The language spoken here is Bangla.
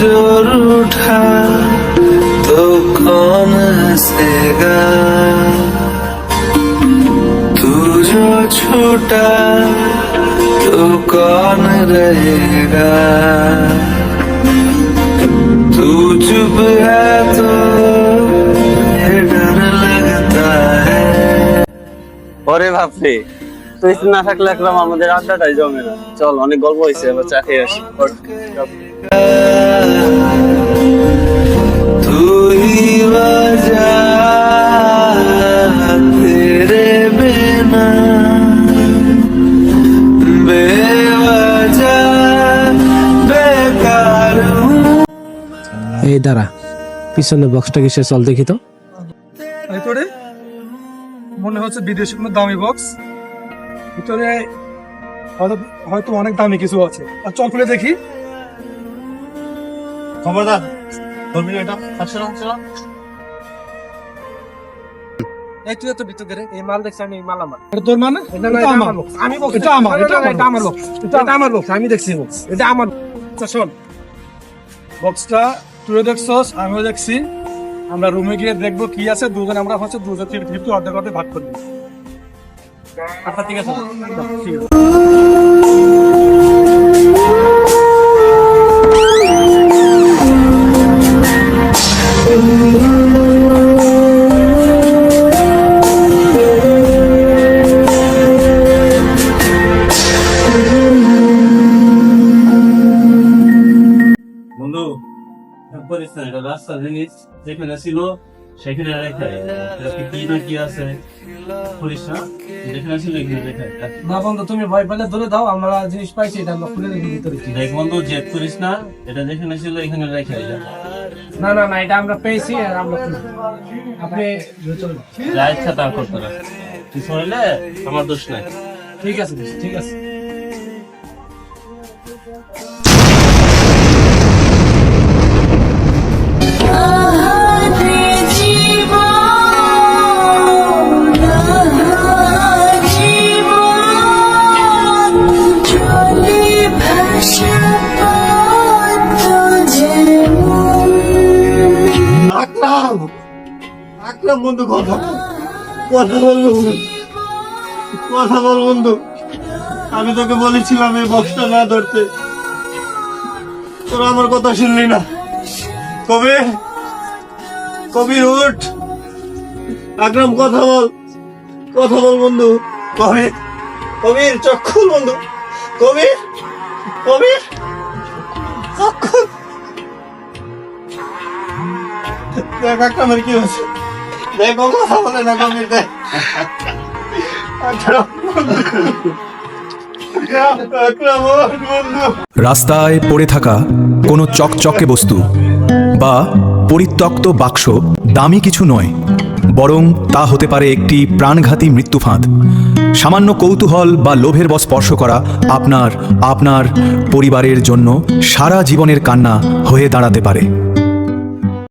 जोर उठा तो कौन हंसेगा, तू जो छूटा तो कौन रहेगा, तू चुप है तो ये डर लगता है। ওরে বাপরে, তুই না থাকলে একদম আমাদের আড্ডাটাই জমে না। চল, অনেক গল্প হয়েছে, এবার চা খেয়ে আসি। तू ही वजह तेरे बिना बेवजह बेकार हूँ। এই দাঁড়া, পিছনে বক্সটা কিসে, চল দেখি তো। ভিতরে মনে হচ্ছে বিদেশি কোনো দামি বক্স, ভিতরে হয়তো অনেক দামি কিছু আছে। আর চল খুলে দেখি। খবরদার, ধরবি না এটা। আচ্ছা এই তুই তো ভিতরে এই মাল দেখছ, আমি এই মাল আমার। এটা তোর মানে? এটা না, এটা আমার বক্স। আমি বক্স, এটা আমার, এটা আমার বক্স। এটা আমার বক্স, আমি দেখছি বক্স। এটা আমার। আচ্ছা শোন, বক্সটা তুইও দেখছস, আমিও দেখছি। আমরা রুমে গিয়ে দেখবো কি আছে, দুজন আমরা হচ্ছে দুজন ফিফটি অর্ধেক অর্ধেক ভাগ করবো। আচ্ছা ঠিক আছে, ঠিক আছে। বন্ধু, করিস না, এটা রাস্তার জিনিস, যেখানে ছিল সেখানে রেখে কি না কি আছে করিস না, যেখানে ছিল এখানে রেখে। না বন্ধু, তুমি ভয় পেলে ধরে দাও, আমরা জিনিস পাইছি, এটা আমরা খুলে দেখি ভিতরে কি। দেখ বন্ধু, জেদ করিস না, এটা যেখানে ছিল এখানে রেখে। না না না, এটা আমরা পেয়েছি আর আমরা আপনি চলুন। যা ইচ্ছা তা করতে পারে, কিছু হইলে আমার দোষ নাই। ঠিক আছে, ঠিক আছে। বন্ধু, কথা বল বন্ধু। আমি তোকে বলেছিলাম এই বক্সটা না ধরতে, তোরা আমার কথা শুনলি না। কবির উঠ, আকরাম কথা বল বন্ধু। কবির চোখ খুল বন্ধু। কবির চোখ খুল। দেখ আকরামের কি হয়েছে, দেখ ও কথা বলে না। কবির দেখ, রাস্তায় পড়ে থাকা কোনো চকচকে বস্তু বা পরিত্যক্ত বাক্স দামি কিছু নয়, বরং তা হতে পারে একটি প্রাণঘাতী মৃত্যু ফাঁদ। সামান্য কৌতূহল বা লোভের বশ স্পর্শ করা আপনার পরিবারের জন্য সারা জীবনের কান্না হয়ে দাঁড়াতে পারে।